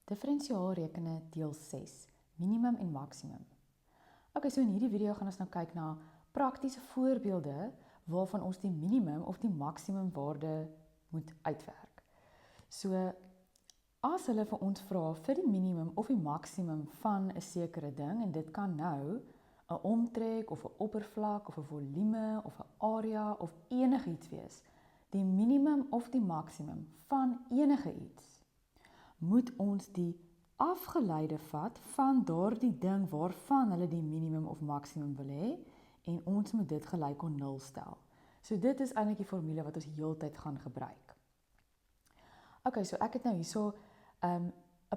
Differentiaalrekene deel 6, minimum en maksimum. So in hierdie video gaan ons nou kyk na praktiese voorbeelde waarvan ons die minimum of die maksimum waarde moet uitwerk. So as hulle vir ons vra vir die minimum of die maksimum van 'n sekere ding, en dit kan nou 'n omtrek of 'n oppervlak of 'n volume of 'n area of enigiets wees, die minimum of die maksimum van enige iets, moet ons die afgeleide vat van daardie ding waarvan hulle die minimum of maksimum wil hê, en ons moet dit gelyk aan 0 stel. So dit is eintlik die formule wat ons heeltyd gaan gebruik. So ek het nou hierso 'n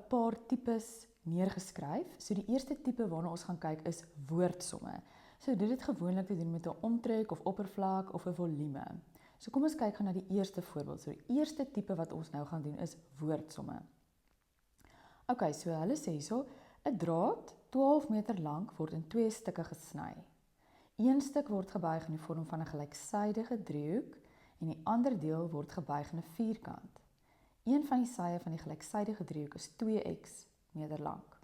paar tipes neergeskryf. So die eerste tipe waarna ons gaan kyk is woordsomme. So dit het gewoonlik te doen met 'n omtrek of oppervlak of 'n volume. So kom ons kyk gaan na die eerste voorbeeld. So die eerste tipe wat ons nou gaan doen is woordsomme. So hulle sê hierso, 'n draad 12 meter lank word in 2 stukke gesny. Een stuk word gebuig in die vorm van 'n gelyksydige driehoek en die ander deel word gebuig in 'n vierkant. Een van die sye van die gelyksydige driehoek is 2x meter lank.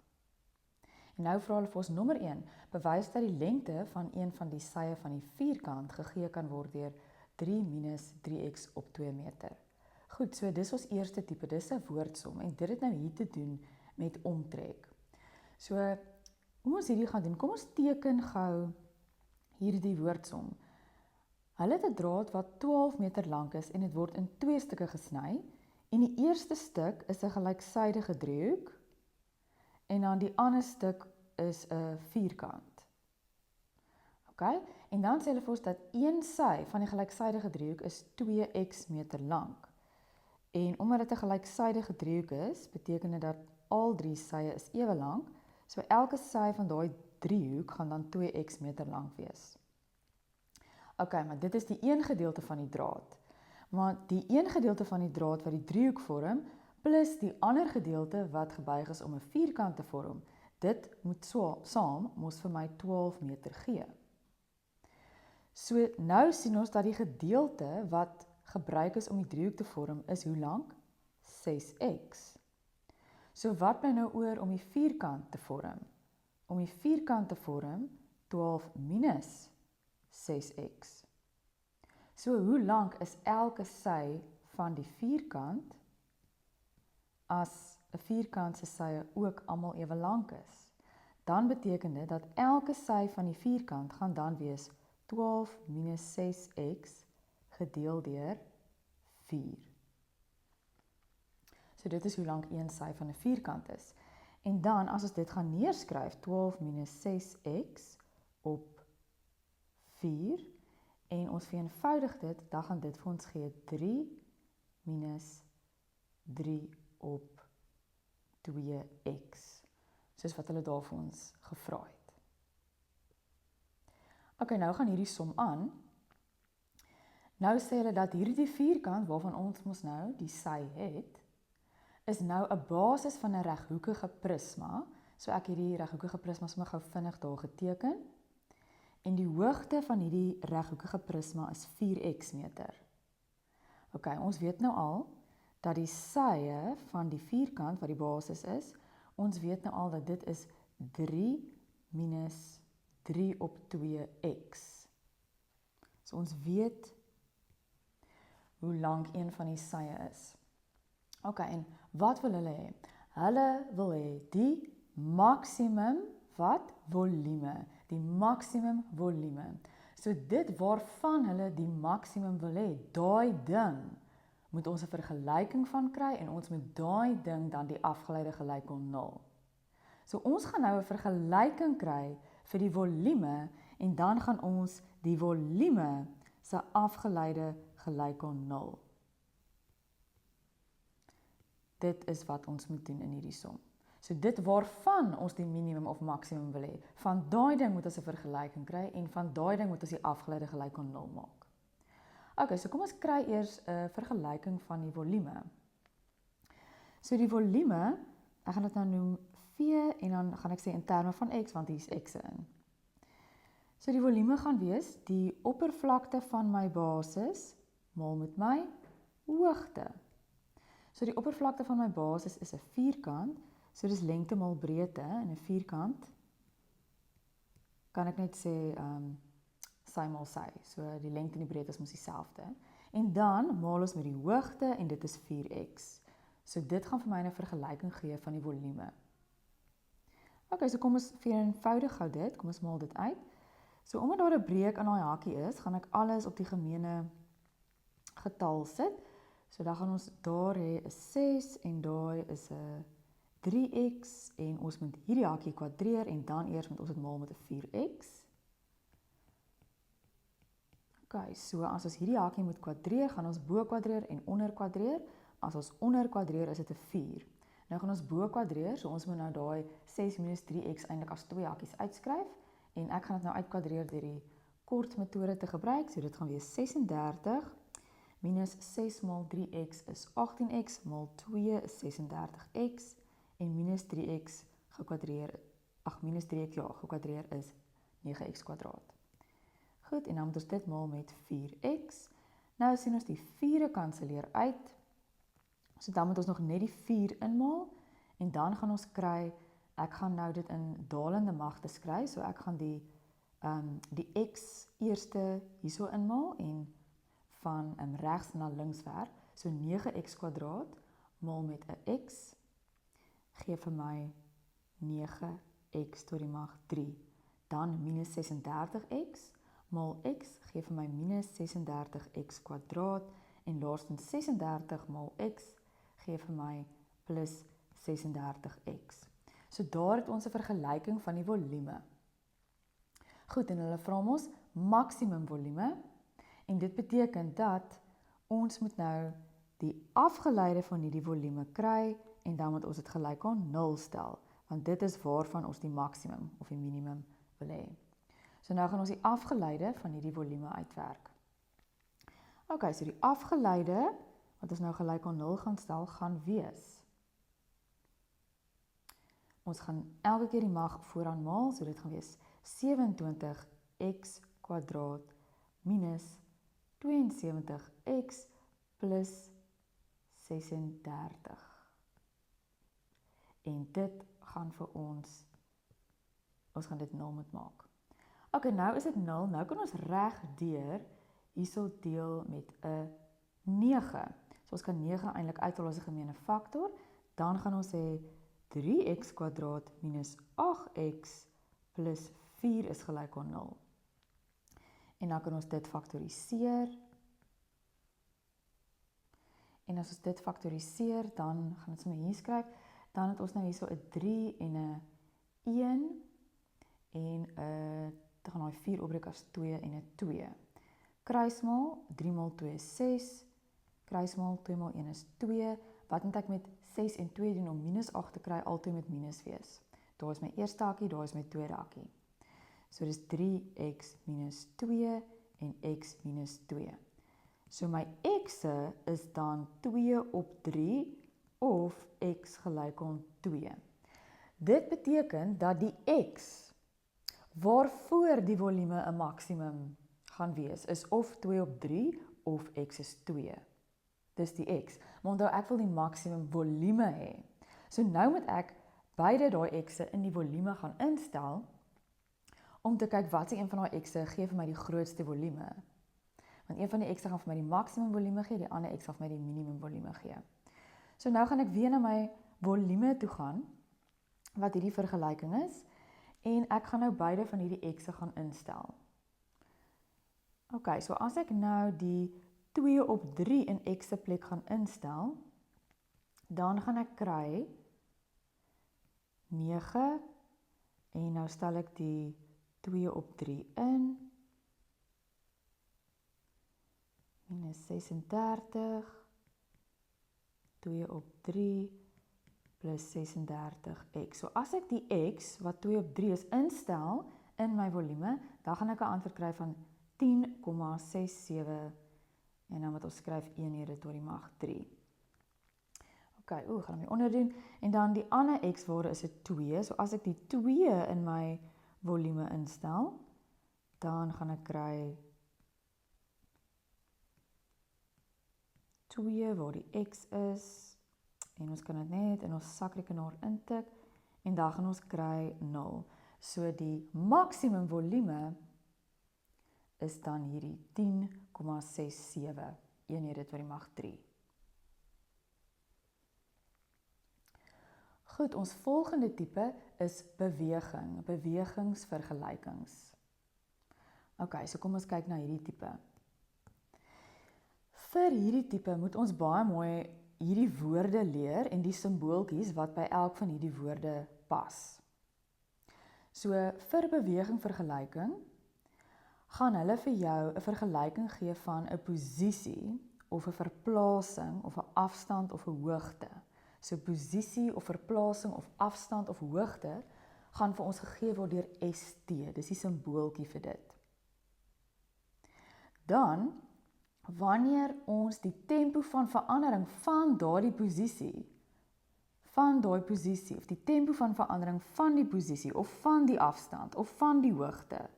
En nou vra hulle vir ons nommer 1, bewys dat die lengte van een van die sye van die vierkant gegee kan word deur 3 minus 3x op 2 meter. Goed, so dis ons eerste tipe, dis 'n woordsom en dit het nou hier te doen met omtrek. So, hoe ons hierdie gaan doen, kom ons teken gou hierdie woordsom. Hulle het 'n draad wat 12 meter lank is en dit word in 2 stukke gesny, en die eerste stuk is 'n gelyksydige driehoek en dan die ander stuk is 'n vierkant. En dan sê hulle vir ons dat een sy van die gelyksydige driehoek is 2x meter lank. En omdat dit 'n gelyksydige driehoek is, beteken dit dat al 3 sye is ewe lank, so elke sy van daai driehoek gaan dan 2x meter lank wees. Maar dit is die een gedeelte van die draad. Maar die een gedeelte van die draad wat die driehoek vorm, plus die ander gedeelte wat gebuig is om 'n vierkant te vorm, dit moet saam mos vir my 12 meter gee. So nou sien ons dat die gedeelte wat gebruik is om die driehoek te vorm, is hoe lank? 6x. So wat bly nou oor om die vierkant te vorm? Om die vierkant te vorm, 12 minus 6x. So hoe lank is elke sy van die vierkant, as 'n vierkant se sye ook almal ewe lank is? Dan beteken dit dat elke sy van die vierkant gaan dan wees 12 minus 6x gedeel deur 4. So dit is hoe lank een sy van 'n vierkant is. En dan as ons dit gaan neerskryf, 12 minus 6x op 4, en ons vereenvoudig dit, dan gaan dit vir ons gee 3 minus 3 op 2x, soos wat hulle daar vir ons gevra het. Nou gaan hierdie som aan. Nou sê hulle dat hierdie vierkant, waarvan ons mos nou die sy het, is nou 'n basis van 'n reghoekige prisma. So ek het hierdie reghoekige prisma sommer gou vinnig daar geteken. En die hoogte van hierdie reghoekige prisma is 4x meter. Ons weet nou al dat die sye van die vierkant wat die basis is, ons weet nou al dat dit is 3 minus 3 op 2x. So ons weet hoe lank een van die sye is. En wat wil hulle hê? Hulle wil hê die maksimum wat? Volume. Die maksimum volume. So dit waarvan hulle die maksimum wil hê, daai ding, moet ons 'n vergelyking van kry en ons moet daai ding dan die afgeleide gelyk aan 0. So ons gaan nou 'n vergelyking kry vir die volume en dan gaan ons die volume se afgeleide gelyk aan 0. Dit is wat ons moet doen in hierdie som. So dit waarvan ons die minimum of maksimum wil hê, van daai ding moet ons 'n vergelyking kry en van daai ding moet ons die afgeleide gelyk aan 0 maak. So kom ons kry eers 'n vergelyking van die volume. So die volume, ek gaan dit nou noem V en dan gaan ek sê in terme van x, want hier is x in. So die volume gaan wees die oppervlakte van my basis maal met my hoogte. So die oppervlakte van my basis is 'n vierkant, So dis lengte maal breedte in 'n vierkant. Kan ek net sê sy maal sy. So die lengte en die breedte is mos dieselfde. En dan maal ons met die hoogte en dit is 4x. So dit gaan vir my 'n vergelyking gee van die volume. Ok, so kom ons vereenvoudig gou dit. Kom ons maal dit uit. So omdat daar 'n breek in daai hakie is, gaan ek alles op die gemeene getal sit. So dan gaan ons daar hê 'n 6 en daai is 'n 3x en ons moet hierdie hakie kwadreer en dan eers moet ons dit maal met 'n 4x. Ok, so as ons hierdie hakie moet kwadreer, gaan ons bo kwadreer en onder kwadreer. As ons onder kwadreer is dit 'n 4. Nou gaan ons bo kwadreer, so ons moet nou daai 6 minus 3x eintlik as 2 hakies uitskryf. En ek gaan dit nou uitkwadreer deur die kort metode te gebruik. So dit gaan wees 36 minus 6 maal 3x is 18x, maal 2 is 36x, en minus 3x gekwadreer, minus 3x gekwadreer is 9x kwadraat. Goed, en dan moet ons dit maal met 4x. Nou sien ons die 4 kanselleer uit. So dan moet ons nog net die 4 inmaal, en dan gaan ons kry, ek gaan nou dit in dalende magte skryf, so ek gaan die x eerste hierso inmaal, en van regs na links werk, so 9x kwadraat maal met 'n x, gee vir my 9x tot die mag 3. Dan minus 36x, maal x, gee vir my minus 36x kwadraat, en laastens 36 maal x, gee vir my plus 36x. So daar het ons 'n vergelyking van die volume. Goed, en hulle vra ons maksimum volume, en dit beteken dat ons moet nou die afgeleide van hierdie volume kry, en dan moet ons dit gelyk aan 0 stel, want dit is waarvan ons die maksimum of die minimum wil hê. So nou gaan ons die afgeleide van hierdie volume uitwerk. Ok, so die afgeleide, wat ons nou gelyk aan 0 gaan stel, gaan wees. Ons gaan elke keer die mag vooraan maal, so dit gaan wees 27x kwadraat minus 72x plus 36. En dit gaan vir ons gaan dit 0 moet maak. Ok, nou is dit 0, nou kan ons reg deur hierso deel met 'n 9. So ons kan 9 eintlik uithaal as 'n gemeene faktor, dan gaan ons hê 3x kwadraat minus 8x plus 4 is gelyk aan 0. En dan kan ons dit faktoriseer. En as ons dit faktoriseer, dan gaan ons sommer hier skryf, dan het ons nou hierso 'n 3 en 'n 1 en dan gaan daai 4 opbreek as 2 en 'n 2. Kruismaal, 3 maal 2 is 6, kruismaal 2 maal 1 is 2. Wat moet ek met 6 en 2 doen om minus 8 te kry? Altyd met minus wees. Daar is my eerste hakie, daar is my tweede hakie. So dis 3x minus 2 en x minus 2. So my x'e is dan 2 op 3 of x gelyk aan 2. Dit beteken dat die x waarvoor die volume 'n maksimum gaan wees, is of 2 op 3 of x is 2. Dis die x. Maar onthou, ek wil die maksimum volume hê. So nou moet ek beide daai x'e in die volume gaan instel, om te kyk wat een van daai x'e gee vir my die grootste volume. Want een van die x'e gaan vir my die maksimum volume gee, die ander x gaan vir my die minimum volume gee. So nou gaan ek weer na my volume toe gaan, wat hierdie vergelyking is, en ek gaan nou beide van hierdie x'e gaan instel. Ok, so as ek nou die 2 op 3 in x se plek gaan instel, dan gaan ek kry 9, en nou stel ek die 2 op 3 in, minus 36, 2 op 3, plus 36x. So as ek die x, wat 2 op 3 is, instel in my volume, dan gaan ek 'n antwoord kry van 10,67, en dan moet ons skryf eenhede tot die mag 3. Ok, gaan hom onder doen, en dan die ander x-waarde is 'n 2, so as ek die 2 in my volume instel, dan gaan ek kry 2 waar die x is, En ons kan dit net in ons sakrekenaar intik en dan gaan ons kry 0. So die maksimum volume is dan hierdie 10,67 eenhede tot die mag 3. Goed, ons volgende tipe is beweging, bewegingsvergelykings. Ok, so kom ons kyk na hierdie tipe. Vir hierdie tipe moet ons baie mooi hierdie woorde leer en die simbooltjies wat by elk van hierdie woorde pas. So vir bewegingvergelyking gaan hulle vir jou 'n vergelyking gee van 'n posisie of 'n verplasing of 'n afstand of 'n hoogte. So posisie of verplasing of afstand of hoogte gaan vir ons gegee word deur ST. Dis die simbooltjie vir dit. Dan wanneer ons die tempo van verandering van daai posisie of die tempo van verandering van die posisie of van die afstand of van die hoogte.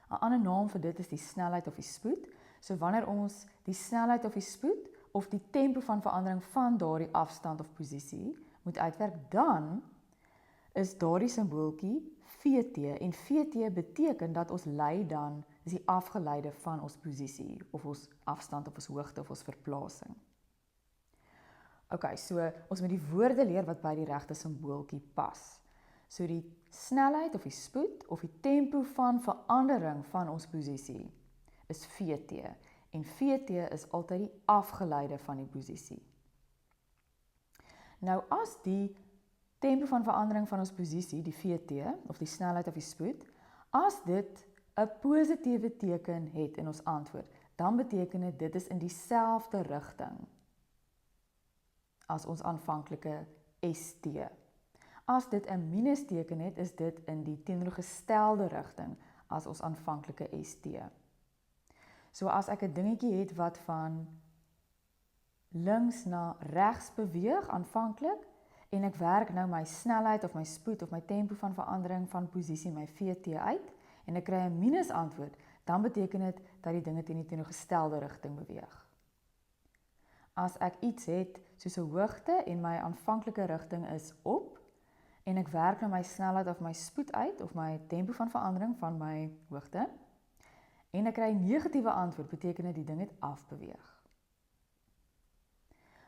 'n Ander naam vir dit is die snelheid of die spoed. So wanneer ons die snelheid of die spoed of die tempo van verandering van daardie afstand of posisie moet uitwerk, dan is daardie simbooltjie VT en VT beteken dat ons lei dan is die afgeleide van ons posisie of ons afstand of ons hoogte of ons verplasing. Ok, so ons moet die woorde leer wat by die regte simbooltjie pas. So die snelheid of die spoed of die tempo van verandering van ons posisie is VT en VT is altyd die afgeleide van die posisie. Nou as die tempo van verandering van ons posisie, die VT of die snelheid of die spoed, as dit 'n positiewe teken het in ons antwoord, dan beteken dit is in dieselfde rigting as ons aanvanklike ST. As dit 'n minusteken het, is dit in die teenoorgestelde rigting as ons aanvanklike ST. So as ek 'n dingetjie het wat van links na regs beweeg aanvanklik en ek werk nou my snelheid of my spoed of my tempo van verandering van posisie, my VT uit en ek kry 'n minus antwoord, dan beteken dit dat die dinge teen die teenoorgestelde rigting beweeg. As ek iets het soos 'n hoogte en my aanvanklike rigting is op en ek werk nou my snelheid of my spoed uit of my tempo van verandering van my hoogte en ek kry 'n negatiewe antwoord, beteken dit die ding het afbeweeg.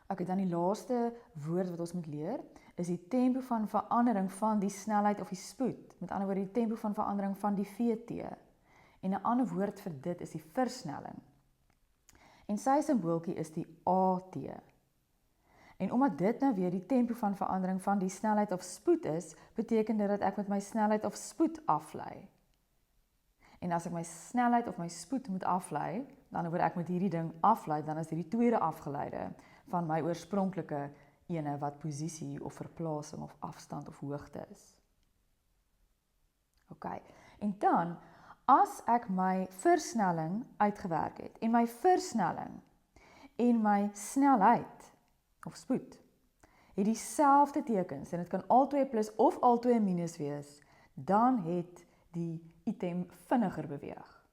Ok, dan die laaste woord wat ons moet leer is die tempo van verandering van die snelheid of die spoed. Met ander woorde die tempo van verandering van die VT. En 'n ander woord vir dit is die versnelling. En sy simbooltjie is die AT. En omdat dit nou weer die tempo van verandering van die snelheid of spoed is, beteken dit dat ek met my snelheid of spoed aflei. En as ek my snelheid of my spoed moet aflei, dan word ek met hierdie ding aflei, dan is dit die tweede afgeleide van my oorspronklike ene wat posisie of verplasing of afstand of hoogte is. Ok, en dan as ek my versnelling uitgewerk het en my versnelling en my snelheid of spoed het dieselfde tekens en dit kan albei plus of albei minus wees, dan het die item vinniger beweeg.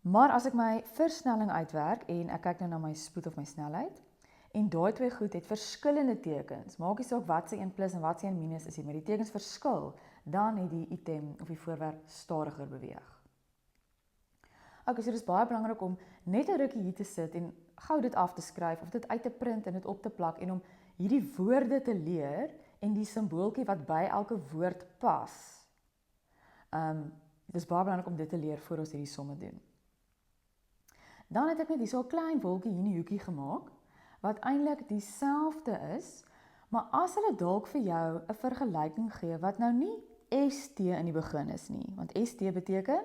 Maar as ek my versnelling uitwerk en ek kyk nou na my spoed of my snelheid en daai twee goed het verskillende tekens, maak nie saak wat se 1 plus en wat se 1 minus is nie, maar die tekens verskil, dan het die item of die voorwerp stadiger beweeg. Ok, so dit is baie belangrik om net 'n rukkie hier te sit en gou dit af te skryf of dit uit te print en dit op te plak en om hierdie woorde te leer en die simbooltjie wat by elke woord pas. Dit is baie belangrik om dit te leer voor ons hierdie somme doen. Dan het ek net hier so 'n klein wolkie hier in die hoekie gemaak wat eintlik dieselfde is, maar as hulle dalk vir jou 'n vergelyking gee wat nou nie ST in die begin is nie, want ST beteken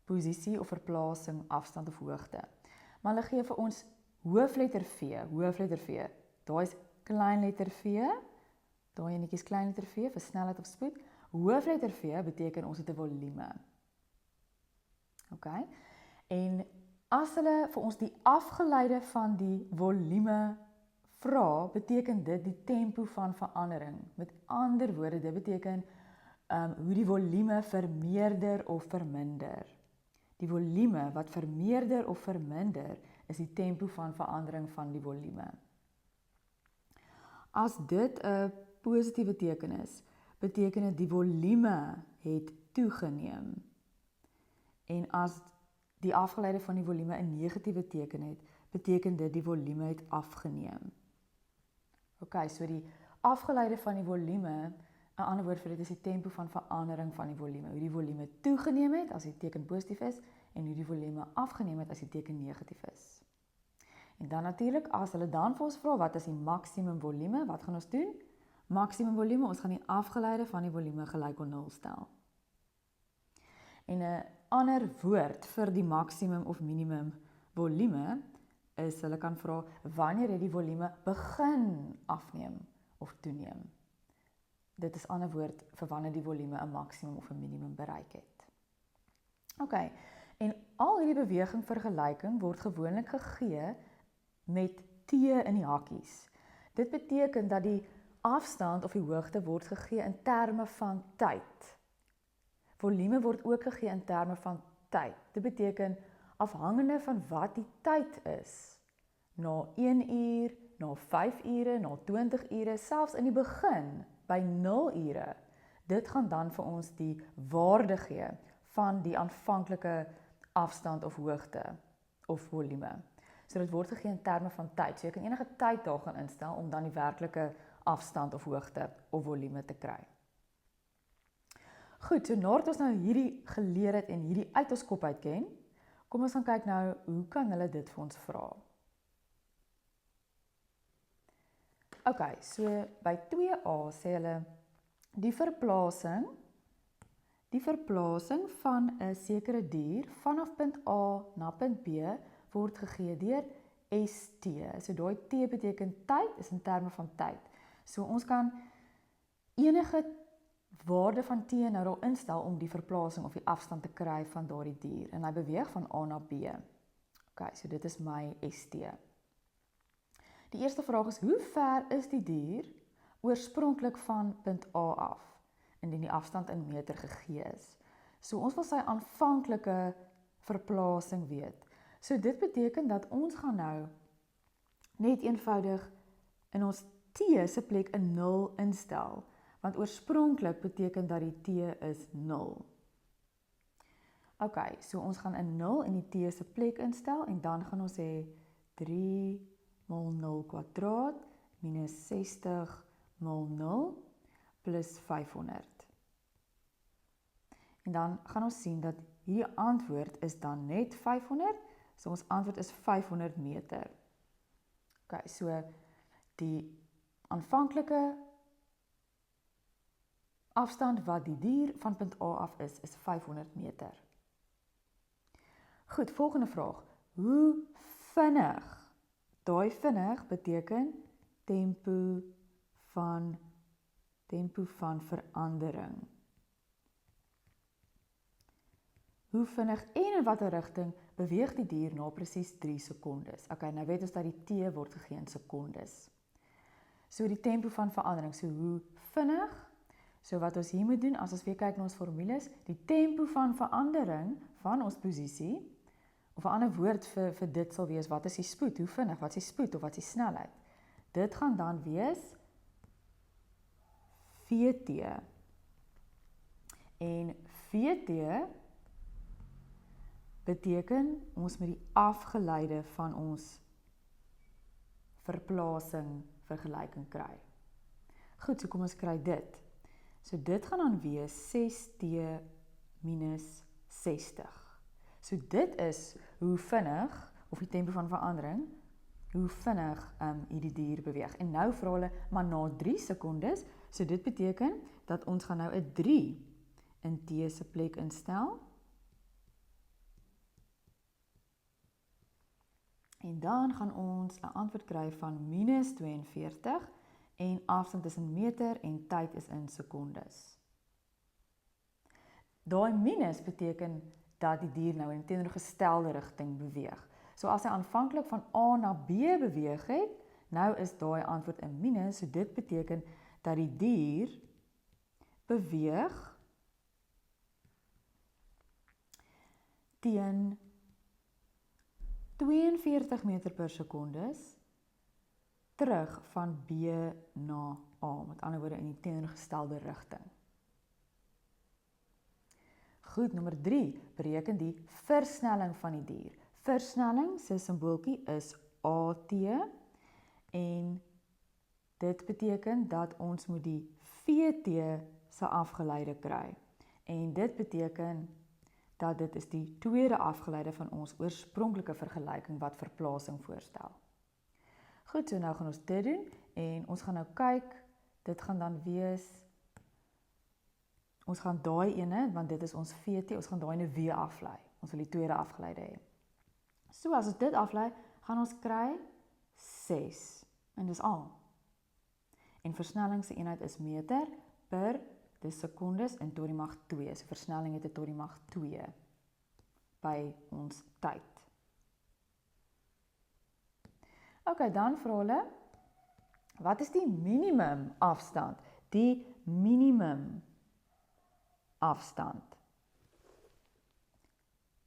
posisie of verplasing, afstand of hoogte. Maar hulle gee vir ons hoofletter V. Daai is klein letter V, daai enetjie is klein letter V vir snelheid of spoed. Hoofletter V beteken ons het 'n volume. Ok? En as hulle vir ons die afgeleide van die volume vra, beteken dit die tempo van verandering. Met ander woorde, dit beteken hoe die volume vermeerder of verminder. Die volume wat vermeerder of verminder is die tempo van verandering van die volume. As dit 'n positiewe teken is, beteken dit die volume het toegeneem. En as die afgeleide van die volume 'n negatiewe teken het, beteken dit die volume het afgeneem. OK, so die afgeleide van die volume, 'n ander woord vir dit is die tempo van verandering van die volume. Hoe die volume toegeneem het as die teken positief is en hoe die volume afgeneem het as die teken negatief is. En dan natuurlik, as hulle dan vir ons vra wat is die maksimum volume, wat gaan ons doen? Maksimum volume, ons gaan die afgeleide van die volume gelyk aan 0 stel. En 'n ander woord vir die maksimum of minimum volume is, hulle kan vra, wanneer het die volume begin afneem of toeneem? Dit is 'n ander woord vir wanneer die volume 'n maksimum of 'n minimum bereik het. OK, en al hierdie beweging vergelyking word gewoonlik gegee met T in die hakkies. Dit beteken dat die afstand of die hoogte word gegee in terme van tyd. Volume word ook gegee in terme van tyd. Dit beteken afhangende van wat die tyd is. Na 1 uur, na 5 ure, na 20 ure, selfs in die begin, by 0 ure. Dit gaan dan vir ons die waarde gee van die aanvanklike afstand of hoogte of volume. So dit word gegee in terme van tyd. So jy kan enige tyd daar gaan instel om dan die werklike afstand of hoogte of volume te kry. Goed, so nadat ons nou hierdie geleer het en hierdie uit ons kop uit ken, kom ons gaan kyk nou, hoe kan hulle dit vir ons vra? OK, so by 2a sê hulle, die verplasing van 'n sekere dier vanaf punt A na punt B word gegee deur ST. So daai T beteken tyd, is in terme van tyd. So ons kan enige waarde van T nou daar instel om die verplasing of die afstand te kry van daardie dier. En hy beweeg van A na B. OK, so dit is my ST. Die eerste vraag is, hoe ver is die dier oorspronklik van punt A af, indien die afstand in meter gegee is? So ons wil sy aanvanklike verplasing weet. So dit beteken dat ons gaan nou net eenvoudig in ons T se plek 'n 0 instel, want oorspronklik beteken dat die T is 0. OK, so ons gaan 'n 0 in die T se plek instel en dan gaan ons hê 3 mal 0 kwadraat minus 60 mal 0 plus 500. En dan gaan ons sien dat hierdie antwoord is dan net 500, so ons antwoord is 500 meter. OK, so die aanvanklike afstand wat die dier van punt A af is 500 meter. Goed, volgende vraag. Hoe vinnig? Daai vinnig beteken tempo van verandering. Hoe vinnig en in watter rigting beweeg die dier na presies 3 sekondes? OK, nou weet ons dat die T word gegee in sekondes. So die tempo van verandering, so hoe vinnig? So wat ons hier moet doen, as ons weer kyk na ons formules, die tempo van verandering van ons posisie, of 'n ander woord vir dit sal wees, wat is die spoed? Hoe vinnig? Wat is die spoed of wat is die snelheid? Dit gaan dan wees VT. En VT beteken ons met die afgeleide van ons verplasing vergelyking kry. Goed, so kom ons kry dit. So dit gaan dan wees 6T minus 60. So dit is hoe vinnig, of die tempo van verandering, hoe vinnig hierdie dier beweeg. En nou vra hulle, maar na 3 sekondes, so dit beteken dat ons gaan nou 'n 3 in T se plek instel. En dan gaan ons 'n antwoord kry van minus 42 en afstand is in meter en tyd is in sekondes. Daai minus beteken dat die dier nou in teenoorgestelde rigting beweeg. So as hy aanvanklik van A na B beweeg het, nou is daai antwoord 'n minus, so dit beteken dat die dier beweeg teen 42 meter per sekondes terug van B na A, met ander woorde in die teenoorgestelde rigting. Goed, nommer 3, bereken die versnelling van die dier. Versnelling, sy simbooltjie is AT, en dit beteken dat ons moet die VT se afgeleide kry. En dit beteken dat dit is die tweede afgeleide van ons oorspronklike vergelyking wat verplasing voorstel. Goed, so nou gaan ons dit doen, en ons gaan nou kyk, dit gaan dan wees, ons gaan daai ene, want dit is ons VT, ons gaan daai ene weer aflei. Ons wil die tweede afgeleide hê. So, as ons dit aflei, gaan ons kry 6. En dis al. En versnelling se eenheid is meter per dis sekondes in tot die mag 2. So versnelling het 'n tot die mag 2 by ons tyd. Ok, dan vra hulle, wat is die minimum afstand? Die minimum afstand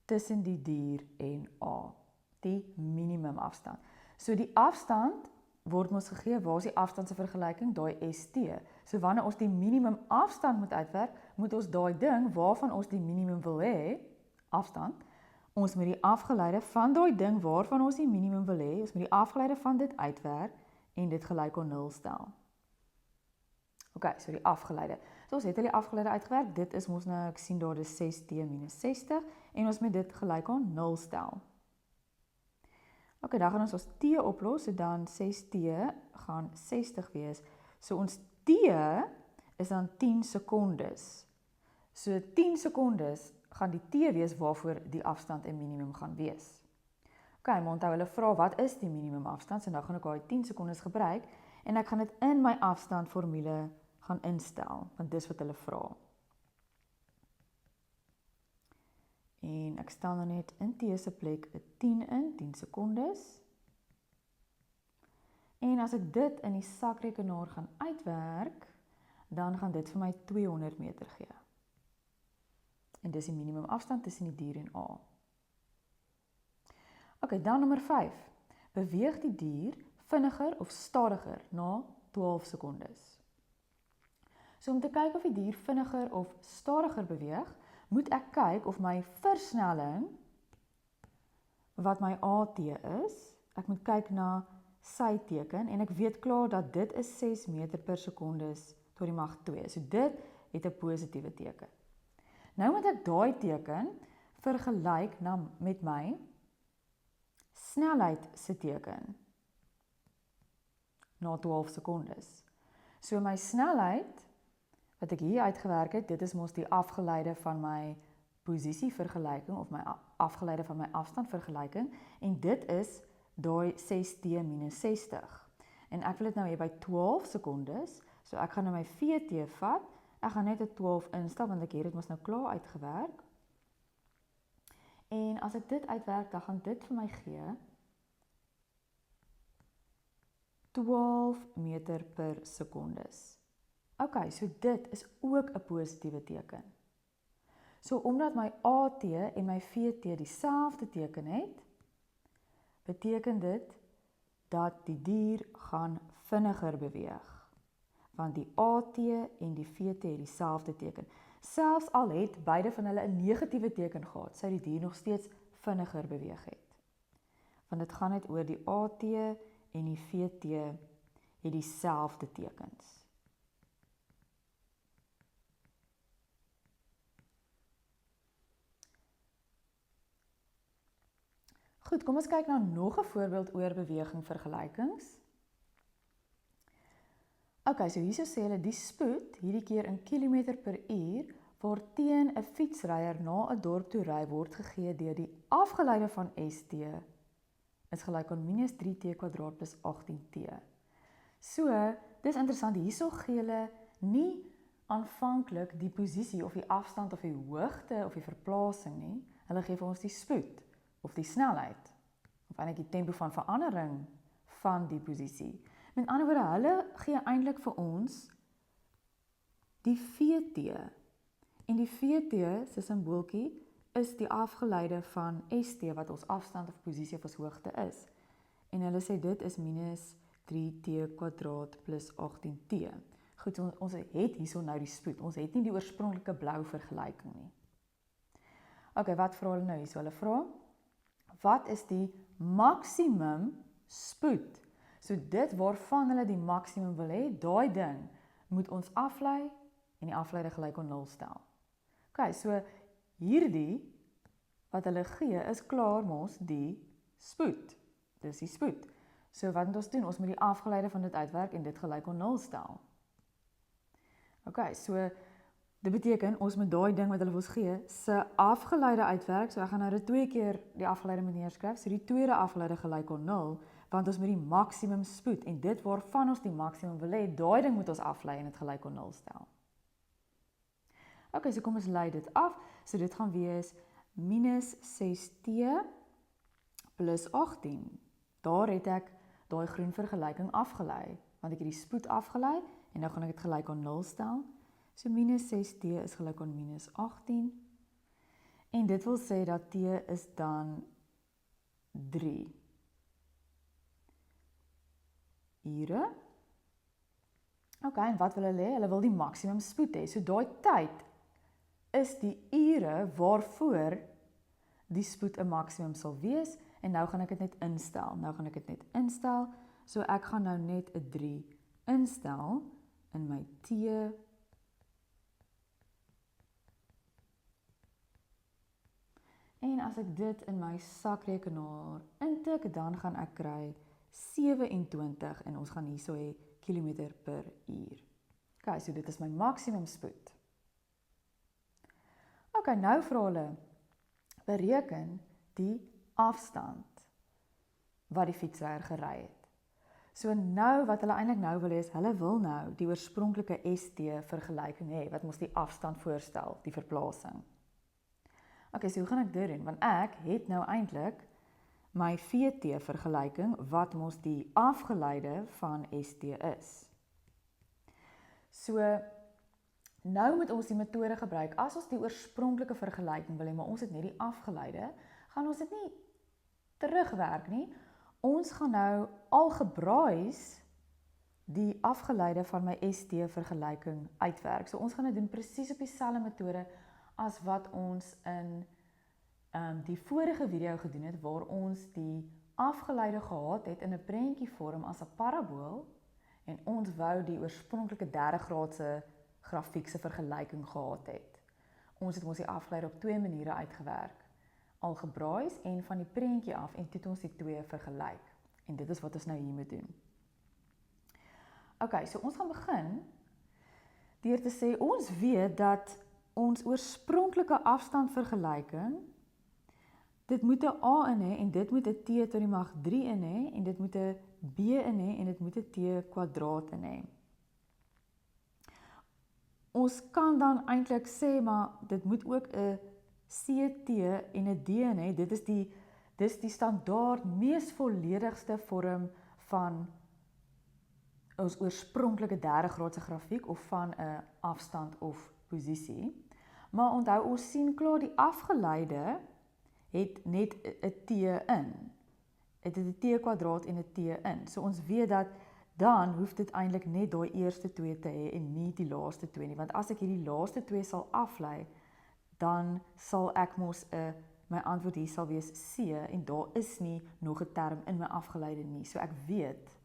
tussen die dier en A. Die minimum afstand. So die afstand word ons gegee, waar is die afstand se vergelyking? Daai ST. So wanneer ons die minimum afstand moet uitwerk, moet ons daai ding waarvan ons die minimum wil hê, afstand, ons moet die afgeleide van daai ding waarvan ons die minimum wil hê, ons moet die afgeleide van dit uitwerk en dit gelyk aan 0 stel. Ok, so die afgeleide. So ons het al die afgeleide uitgewerk, dit is ons nou, ek sien daar is 6t minus 60, en ons moet dit gelyk aan 0 stel. Ok, dan gaan ons t oplos, so dan 6t gaan 60 wees. So ons t is dan 10 sekondes. So 10 sekondes gaan die t wees waarvoor die afstand 'n minimum gaan wees. Ok, maar onthou hulle vra wat is die minimum afstand, so nou gaan ek daai 10 sekondes gebruik, en ek gaan dit in my afstandformule gaan instel, want dis wat hulle vra. En ek stel nou net in t se plek 'n 10 in, 10 sekondes. En as ek dit in die sakrekenaar gaan uitwerk, dan gaan dit vir my 200 meter gee. En dis die minimum afstand tussen die dier en A. Ok, dan nommer 5. Beweeg die dier vinniger of stadiger na 12 sekondes. So om te kyk of die dier vinniger of stadiger beweeg, moet ek kyk of my versnelling, wat my AT is, ek moet kyk na sy teken, en ek weet klaar dat dit is 6 meter per sekondes tot die mag 2. So dit het 'n positiewe teken. Nou moet ek daai teken vergelyk met my snelheid se teken na 12 sekondes. So my snelheid, wat ek hier uitgewerk het, dit is mos die afgeleide van my posisievergelyking, of my afgeleide van my afstandvergelyking, en dit is daai 6t minus 60. En ek wil dit nou hê by 12 sekondes, so ek gaan nou my VT vat, ek gaan net 'n 12 instel, want ek het dit mos nou klaar uitgewerk. En as ek dit uitwerk, dan gaan dit vir my gee 12 meter per sekondes. Ok, so dit is ook 'n positiewe teken. So omdat my AT en my VT dieselfde teken het, beteken dit dat die dier gaan vinniger beweeg. Want die AT en die VT het dieselfde teken. Selfs al het beide van hulle 'n negatiewe teken gehad, sou die dier nog steeds vinniger beweeg het. Want dit gaan net oor die AT en die VT het dieselfde tekens. Goed, kom ons kyk na nog 'n voorbeeld oor beweging vergelykings. Ok, so hierso sê hulle die spoed, hierdie keer in kilometer per uur, waarteen 'n fietsryer na 'n dorp toe ry word gegee deur die afgeleide van ST is gelyk aan minus 3t kwadraat plus 18t. So, dis interessant, hierso gee hulle nie aanvanklik die posisie of die afstand of die hoogte of die verplasing nie, hulle gee vir ons die spoed of die snelheid, of eintlik die tempo van verandering van die posisie. Met ander woorde, hulle gee eintlik vir ons die VT, en die VT se simbooltjie is die afgeleide van ST, wat ons afstand of posisie of ons hoogte is. En hulle sê dit is minus 3t² plus 18t. Goed, ons het hierso nou die spoed. Ons het nie die oorspronklike blou vergelyking nie. Ok, wat vra hulle nou hierso? Hulle vra, wat is die maksimum spoed? So dit waarvan hulle die maksimum wil hê, daai ding moet ons aflei en die afleide gelyk aan 0 stel. Ok, so hierdie wat hulle gee is klaar mos die spoed. Dis die spoed. So wat moet ons doen? Ons moet die afgeleide van dit uitwerk en dit gelyk aan 0 stel. Ok, so dit beteken ons moet daai ding wat hulle vir ons gee se afgeleide uitwerk. So ek gaan nou dit 2 keer die afgeleide moet neerskryf. So die tweede afgeleide gelyk aan 0, want ons moet die maksimum spoed en dit waarvan ons die maksimum wil hê, daai ding moet ons aflei en dit gelyk aan 0 stel. Ok, so kom ons lei dit af. So dit gaan wees minus 6t plus 18. Daar het ek daai groen vergelyking afgelei, want ek het die spoed afgelei en nou gaan ek dit gelyk aan 0 stel. So minus 6t is gelyk aan minus 18 en dit wil sê dat t is dan 3 ure. Ok, en wat wil hulle hê? Hulle wil die maksimum spoed hê. So daai tyd is die ure waarvoor die spoed 'n maksimum sal wees en nou gaan ek dit net instel. So ek gaan nou net 'n 3 instel in my t en as ek dit in my sakrekenaar intik, dan gaan ek kry 27 en ons gaan hierso hê kilometer per uur. Ok, so dit is my maksimum spoed. Ok, nou vra hulle, bereken die afstand wat die fietsryer gery het. So nou, wat hulle eintlik nou wil hê, is hulle wil nou die oorspronklike ST vergelyking hê, wat ons die afstand voorstel, die verplasing. Ok, so hoe gaan ek dit doen? Want ek het nou eintlik my VT vergelyking, wat ons die afgeleide van ST is. So, nou moet ons die metode gebruik. As ons die oorspronklike vergelyking wil hê, maar ons het net die afgeleide, gaan ons dit nie terugwerk nie. Ons gaan nou algebraïs die afgeleide van my ST vergelyking uitwerk. So ons gaan dit doen presies op dieselfde metode as wat ons in die vorige video gedoen het, waar ons die afgeleide gehad het in 'n prentjievorm as 'n parabool en ons wou die oorspronklike 3 graadse grafiekse vergelyking gehad het. Ons het ons die afgeleide op 2 maniere uitgewerk. Algebraïs en van die prentjie af en toe het ons die 2 vergelyk. En dit is wat ons nou hier moet doen. Ok, so ons gaan begin deur te sê, ons weet dat ons oorspronklike afstandvergelyking, dit moet 'n A in hê en dit moet 'n t tot die mag 3 in hê en dit moet 'n b in hê en dit moet 'n t² in hê. Ons kan dan eintlik sê, maar dit moet ook 'n CT en 'n D in hê. Dis die standaard mees volledigste vorm van ons oorspronklike 3 graadse grafiek of van 'n afstand of posisie. Maar onthou, ons sien klaar die afgeleide het net 'n t in. Het 'n t² en 'n t in. So ons weet dat dan hoef dit eintlik net daai eerste 2 te hê en nie die laaste 2 nie. Want as ek hierdie laaste 2 sal aflei, dan sal ek mos my antwoord hier sal wees C en daar is nie nog 'n term in my afgeleide nie. So ek weet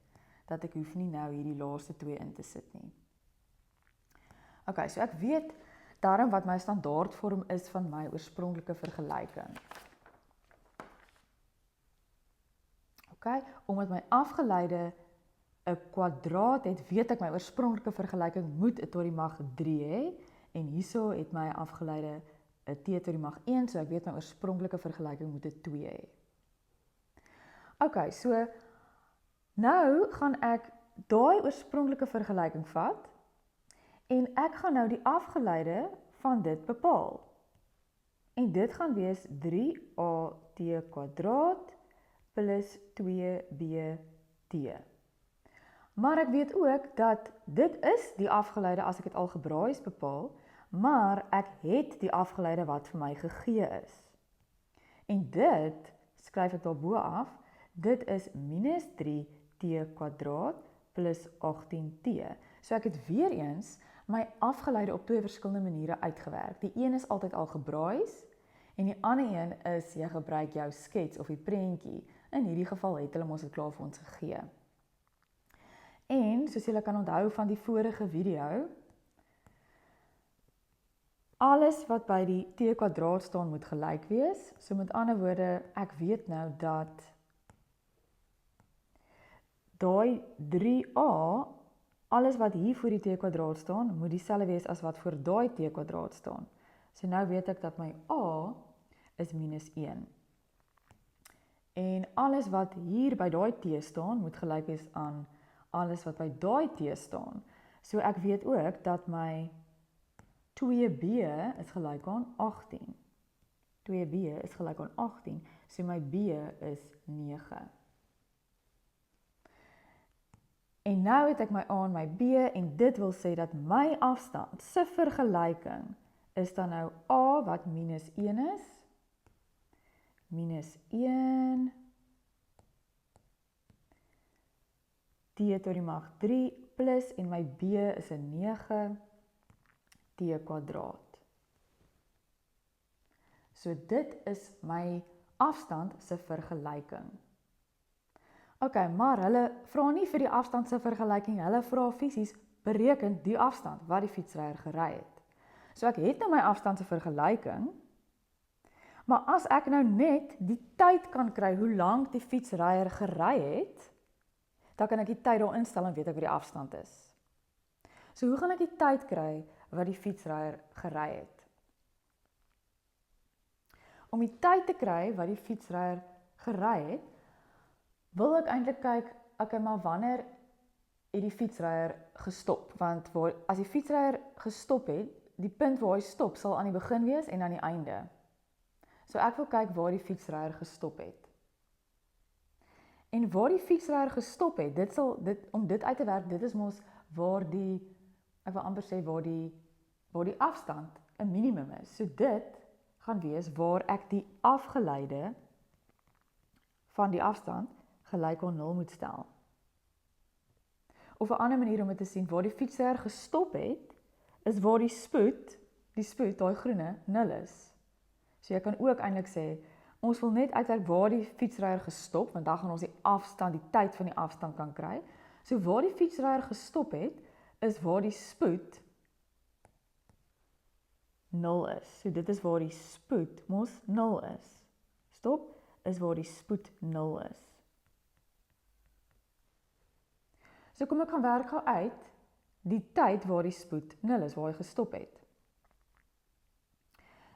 dat ek hoef nie nou hierdie laaste 2 in te sit nie. Ok, so ek weet daarom wat my standaardvorm is van my oorspronklike vergelyking. Ok, omdat my afgeleide 'n kwadraat het, weet ek my oorspronklike vergelyking moet 'n tot die mag 3 hê en hierso het my afgeleide 'n t tot die mag 1, so ek weet my oorspronklike vergelyking moet 'n 2 hê. Ok, so nou gaan ek daai oorspronklike vergelyking vat en ek gaan nou die afgeleide van dit bepaal. En dit gaan wees 3at² plus 2bt. Maar ek weet ook dat dit is die afgeleide as ek dit algebraïs bepaal, maar ek het die afgeleide wat vir my gegee is. En dit, skryf ek daarbo af, dit is minus 3 t² plus 18t. So ek het weer eens my afgeleide op twee verskillende maniere uitgewerk. Die een is altyd algebraïs en die ander een is jy gebruik jou skets of die prentjie. In hierdie geval het hulle ons dit klaar vir ons gegee. En soos julle kan onthou van die vorige video, alles wat by die t² staan moet gelyk wees. So met ander woorde, ek weet nou dat daai 3a, alles wat hier voor die t² staan, moet dieselfde wees as wat voor daai t² staan. So nou weet ek dat my a is -1. En alles wat hier by daai t staan, moet gelyk wees aan alles wat by daai t staan. So ek weet ook dat my 2b is gelyk aan 18. 2b is gelyk aan 18, so my b is 9. En nou het ek my A en my B, en dit wil sê dat my afstand se vergelyking is dan nou A wat -1 is, -1, t tot die mag 3, plus, en my B is 'n 9, t². So dit is my afstand se vergelyking. Ok, maar hulle vra nie vir die afstand se vergelyking, hulle vra fisies bereken die afstand wat die fietsryer gery het. So ek het nou my afstand se vergelyking, maar as ek nou net die tyd kan kry hoe lank die fietsryer gery het, dan kan ek die tyd daar instel en weet ek wat die afstand is. So hoe gaan ek die tyd kry wat die fietsryer gery het? Om die tyd te kry wat die fietsryer gery het, wil ek eintlik kyk, okay, maar wanneer het die fietsryer gestop? Want as die fietsryer gestop het, die punt waar hy stop sal aan die begin wees en aan die einde. So ek wil kyk waar die fietsryer gestop het. En waar die fietsryer gestop het, om dit uit te werk, dit is mos waar ek wil amper sê waar die afstand 'n minimum is. So dit gaan wees waar ek die afgeleide van die afstand gelyk aan 0 moet stel. Of 'n ander manier om dit te sien, waar die fietsryer gestop het, is waar die spoed, daai groene, 0 is. So jy kan ook eintlik sê, ons wil net uitwerk waar die fietsryer gestop, want dan gaan ons die afstand, die tyd van die afstand kan kry. So waar die fietsryer gestop het, is waar die spoed 0 is. So dit is waar die spoed mos 0 is. Stop, is waar die spoed 0 is. So kom ek gaan werk gou uit die tyd waar die spoed 0 is, waar hy gestop het.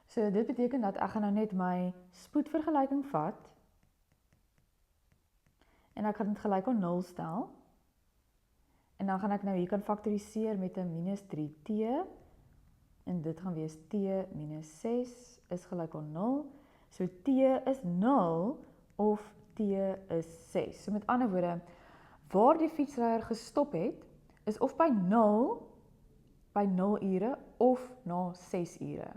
So dit beteken dat ek gaan nou net my spoedvergelyking vat en ek gaan dit gelyk aan 0 stel. En dan gaan ek nou hier kan faktoriseer met 'n -3t en dit gaan wees t minus 6 is gelyk aan 0. So t is 0 of t is 6. So met ander woorde, waar die fietsryer gestop het, is of by 0 ure of na 6 ure.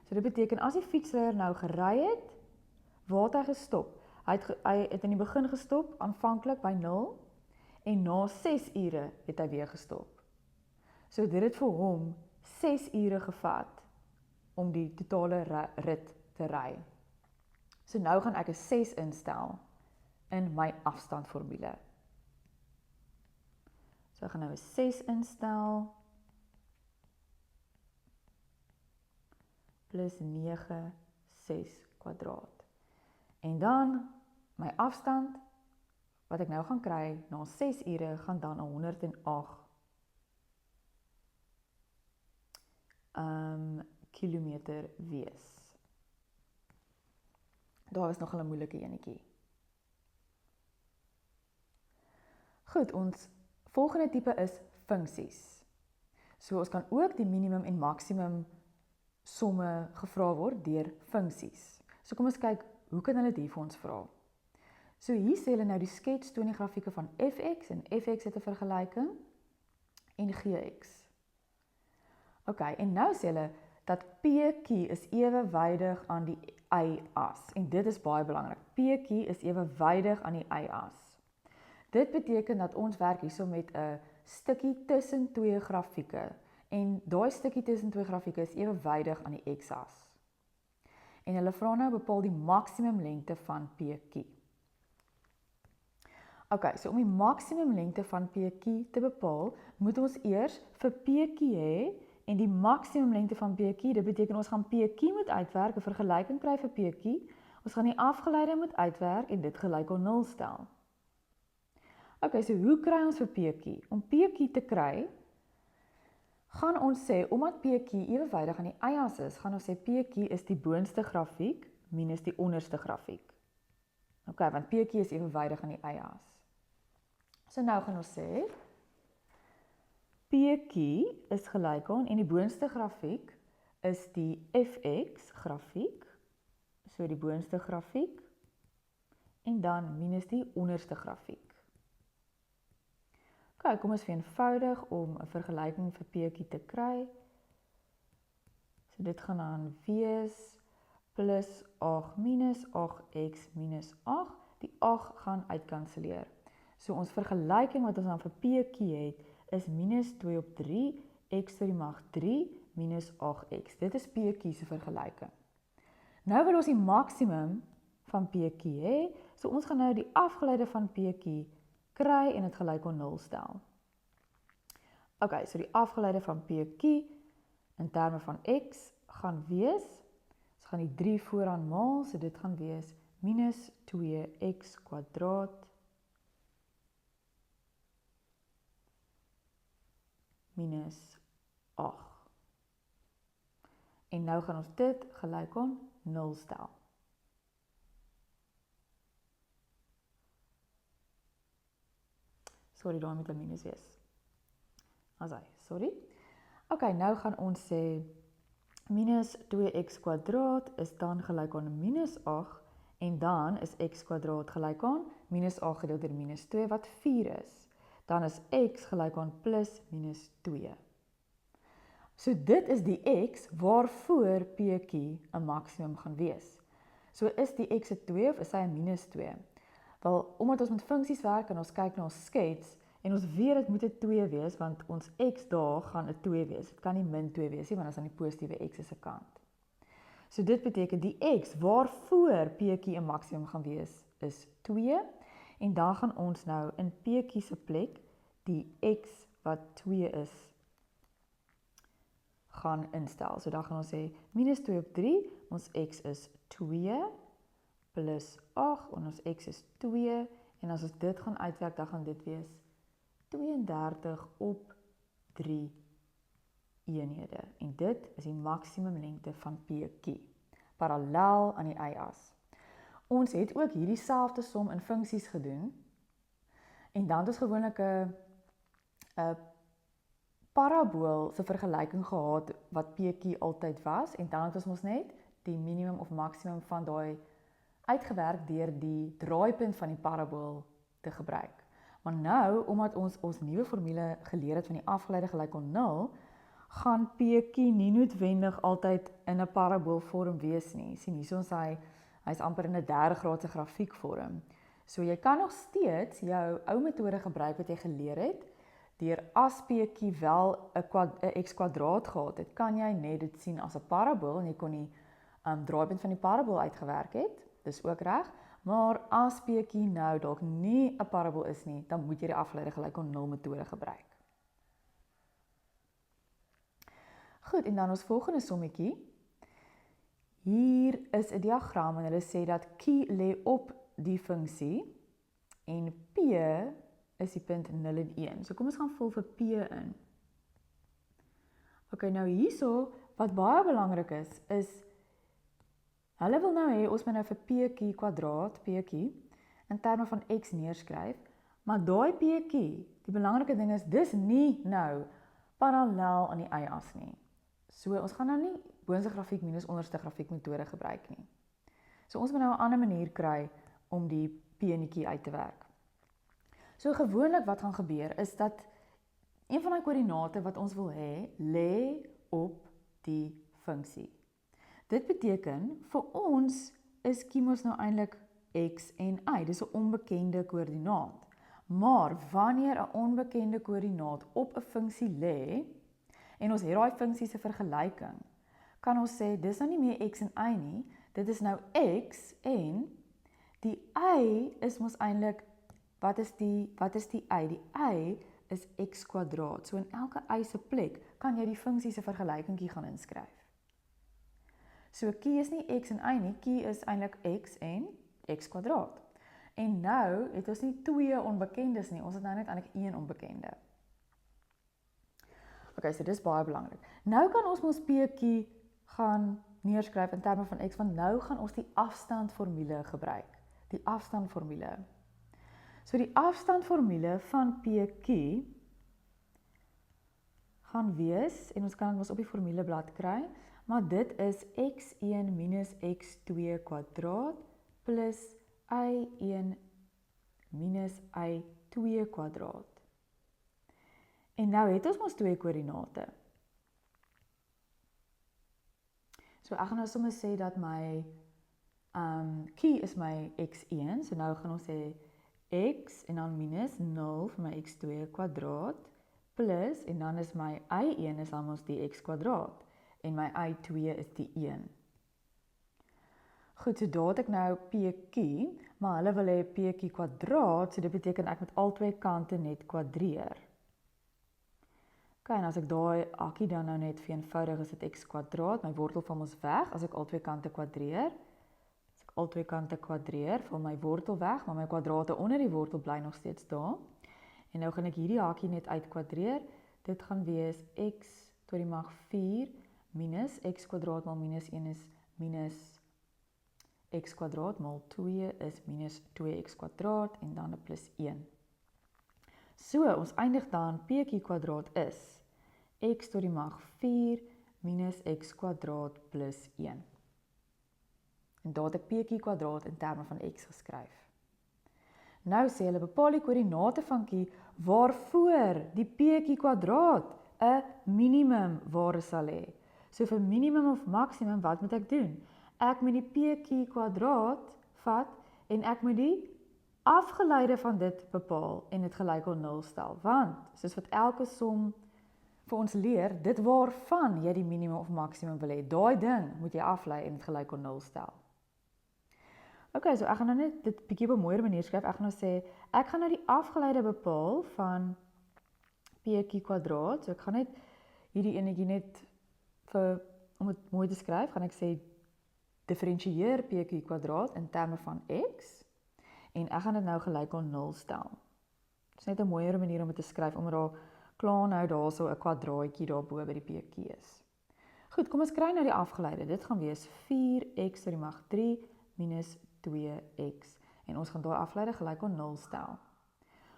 So dit beteken, as die fietsryer nou gery het, waar het hy gestop? Hy het in die begin gestop, aanvanklik by 0, en na 6 ure het hy weer gestop. So dit het vir hom 6 ure gevat om die totale rit te ry. So nou gaan ek 'n 6 instel in my afstandformule. So ek gaan nou 'n 6 instel plus 9, 6 kwadraat. En dan my afstand wat ek nou gaan kry na 6 ure gaan dan 108 kilometer wees. Daar is nog 'n moeilike enetjie. Goed, ons volgende tipe is funksies. So ons kan ook die minimum en maksimum somme gevra word deur funksies. So kom ons kyk, hoe kan hulle dit vir ons vra? So hier sê hulle nou die skets toon die grafieke van fx en fx het 'n vergelyking en gx. Ok, en nou sê hulle dat PQ is ewewydig aan die y-as en dit is baie belangrik. PQ is ewewydig aan die y-as. Dit beteken dat ons werk hierso met 'n stukkie tussen twee grafieke en daai stukkie tussen twee grafieke is ewewydig aan die x-as. En hulle vra nou bepaal die maksimum lengte van PQ. Ok, so om die maksimum lengte van PQ te bepaal, moet ons eers vir PQ hê en die maksimum lengte van PQ, dit beteken ons gaan PQ moet uitwerk, 'n vergelyking kry vir PQ, ons gaan die afgeleide moet uitwerk en dit gelyk aan 0 stel. Ok, so hoe kry ons vir PQ? Om PQ te kry, gaan ons sê, omdat PQ ewewydig aan die y-as is, gaan ons sê PQ is die boonste grafiek minus die onderste grafiek. Ok, want PQ is ewewydig aan die y-as. So nou gaan ons sê, PQ is gelyk aan, en die boonste grafiek is die fx grafiek, so die boonste grafiek, en dan minus die onderste grafiek. Ok, kom ons vereenvoudig om 'n vergelyking vir PQ te kry. So dit gaan dan wees plus 8 minus 8x minus 8. Die 8 gaan uitkanselleer. So ons vergelyking wat ons dan vir PQ het, is minus 2 op 3, x to die mag 3, minus 8x. Dit is PQ se vergelyking. Nou wil ons die maksimum van PQ hê, so ons gaan nou die afgeleide van PQ kry en dit gelyk aan 0 stel. Ok, so die afgeleide van PQ in terme van x gaan wees, ons gaan die 3 vooraan maal, so dit gaan wees minus 2x kwadraat minus 8. En nou gaan ons dit gelyk aan 0 stel. Sorry, daar moet 'n minus wees. Asai, sorry. Ok, nou gaan ons sê minus 2x kwadraat is dan gelyk aan minus 8 en dan is x kwadraat gelyk aan minus 8 gedeeld deur minus 2 wat 4 is. Dan is x gelyk aan plus minus 2. So dit is die x waarvoor PQ 'n maksimum gaan wees. So is die x 'n 2 of is hy 'n minus 2? Wel, omdat ons met funksies werk en ons kyk na ons skets en ons weet dit moet 'n 2 wees want ons x daar gaan 'n 2 wees. Dit kan nie min 2 wees nie want dit is aan die positiewe x se kant. So dit beteken die x waarvoor PQ 'n maksimum gaan wees is 2 en dan gaan ons nou in PQ se plek die x wat 2 is gaan instel. So dan gaan ons sê minus 2 op 3, ons x is 2 plus 8 en ons x is 2 en as ons dit gaan uitwerk dan gaan dit wees 32 op 3 eenhede en dit is die maksimum lengte van PQ parallel aan die y-as. Ons het ook hierdie selfde som in funksies gedoen en dan het ons gewoonlik 'n parabool se vergelyking gehad wat PQ altyd was en dan het ons mos net die minimum of maksimum van daai uitgewerk deur die draaipunt van die parabool te gebruik. Maar nou, omdat ons nuwe formule geleer het van die afgeleide gelyk aan 0, gaan PQ nie noodwendig altyd in 'n paraboolvorm wees nie. Sien hier ons hy's amper in 'n derde graadse grafiekvorm. So jy kan nog steeds jou ou metode gebruik wat jy geleer het, deur as PQ wel 'n x kwadraat gehad het, kan jy net dit sien as 'n parabool en jy kon die draaipunt van die parabool uitgewerk het. Dis ook reg, maar as PQ nou dalk nie 'n parabool is nie, dan moet jy die afgeleide gelyk aan 0 metode gebruik. Goed, en dan ons volgende sommetjie. Hier is 'n diagram en hulle sê dat Q lê op die funksie en P is die punt 0 en 1. So kom ons gaan vul vir P in. Ok, nou hierso, wat baie belangrik is hulle wil nou hê, ons moet nou vir PQ kwadraat, PQ, in terme van x neerskryf, maar daai PQ, die belangrike ding is, dis nie nou parallel aan die y-as nie. So ons gaan nou nie boonste grafiek minus onderste grafiek metode gebruik nie. So ons moet nou 'n ander manier kry om die P-netjie uit te werk. So gewoonlik wat gaan gebeur is dat een van die koördinate wat ons wil hê, lê op die funksie. Dit beteken, vir ons is Q mos nou eintlik x en y, dis 'n onbekende koördinaat. Maar wanneer 'n onbekende koördinaat op 'n funksie lê en ons het daai funksie se vergelyking, kan ons sê dis nou nie meer x en y nie, dit is nou x en die y is mos eintlik wat is die y? Die y is x kwadraat. So in elke y se plek kan jy die funksie se vergelykingkie gaan inskryf. So q is nie x en y nie, q is eintlik x en x kwadraat. En nou het ons nie 2 onbekendes nie, ons het nou net eintlik 1 onbekende. Okay, so dis baie belangrik. Nou kan ons mos pq gaan neerskryf in terme van x, want nou gaan ons die afstandformule gebruik. Die afstandformule. So die afstandformule van pq gaan wees, en ons kan dit mos op die formuleblad kry, maar dit is x1 minus x2 kwadraat plus y1 minus y2 kwadraat. En nou het ons mos 2 koördinate. So ek gaan nou sommer sê dat my q is my x1, so nou gaan ons sê x en dan minus 0 vir my x2 kwadraat, plus, en dan is my y1 is dan ons die x kwadraat, en my y2 is die 1. Goed, so daar het ek nou pq, maar hulle wil hê pq kwadraat, so dit beteken ek moet al twee kante net kwadreer. Okay, en as ek daai akkie dan nou net vereenvoudig, is dit x kwadraat, my wortel val mos weg, as ek al twee kante kwadreer. As ek al twee kante kwadreer, val my wortel weg, maar my kwadrate onder die wortel bly nog steeds daar. En nou gaan ek hierdie hakie net uitkwadreer, dit gaan wees x tot die mag 4 minus x kwadraat mal minus 1 is minus x kwadraat mal 2 is minus 2x kwadraat en dan 'n plus 1. So, ons eindig dan pq kwadraat is x tot die mag 4 minus x kwadraat plus 1. En daar het ek pq kwadraat in terme van x geskryf. Nou sê hulle bepaal die koördinate van q waarvoor die pq kwadraat 'n minimum waarde sal hê. So vir minimum of maksimum, wat moet ek doen? Ek moet die pq kwadraat vat en ek moet die afgeleide van dit bepaal en dit gelyk aan 0 stel. Want, soos wat elke som vir ons leer, dit waarvan jy die minimum of maksimum wil hê, daai ding moet jy aflei en dit gelyk aan 0 stel. Okay, so ek gaan nou net dit bietjie op 'n mooier manier skryf. Ek gaan nou sê, ek gaan nou die afgeleide bepaal van pq kwadraat. So ek gaan net hierdie enetjie net om dit mooi te skryf, gaan ek sê diferensieer pq kwadraat in terme van x en ek gaan dit nou gelyk aan 0 stel. Dit is net 'n mooier manier om dit te skryf, omdat daar klaar nou daarso 'n kwadraatjie daarbo by die pq is. Goed, kom ons kry nou die afgeleide. Dit gaan wees 4x tot die mag 3 minus 2x en ons gaan daai afgeleide gelyk aan 0 stel.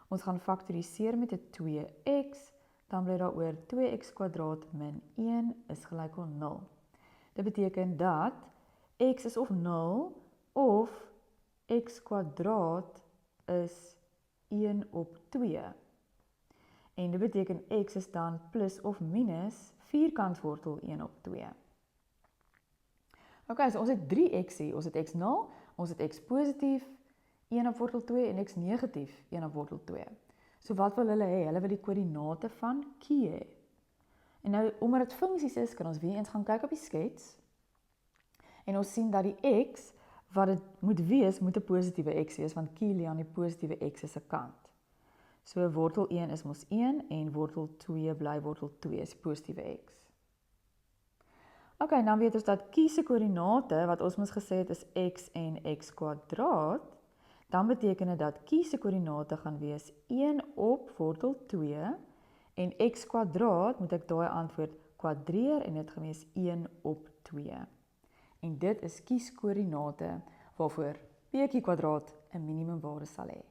Ons gaan faktoriseer met 'n 2x, dan bly daar oor 2x kwadraat min 1 is gelyk aan 0. Dit beteken dat x is of 0 of x kwadraat is 1 op 2. En dit beteken x is dan plus of minus vierkantswortel 1 op 2. Okay, so ons het 3x hier, ons het x 0, ons het x positief 1 op wortel 2 en x negatief 1 op wortel 2. So wat wil hulle hê? Hulle wil die koördinate van q hê. En nou, omdat dit funksies is, kan ons weer eens gaan kyk op die skets. En ons sien dat die x, wat dit moet wees, moet 'n positiewe x wees, want q lê aan die positiewe x se kant. So wortel 1 is mos 1 en wortel 2 bly wortel 2 is positiewe x. Okay, dan weet ons dat q se koördinate, wat ons mos gesê het is x en x kwadraat, dan beteken dit dat q se koördinate gaan wees 1 op wortel 2 en x kwadraat moet ek daai antwoord kwadreer en dit gaan wees 1 op 2. En dit is q se koördinate waarvoor pq kwadraat 'n minimumwaarde sal hê.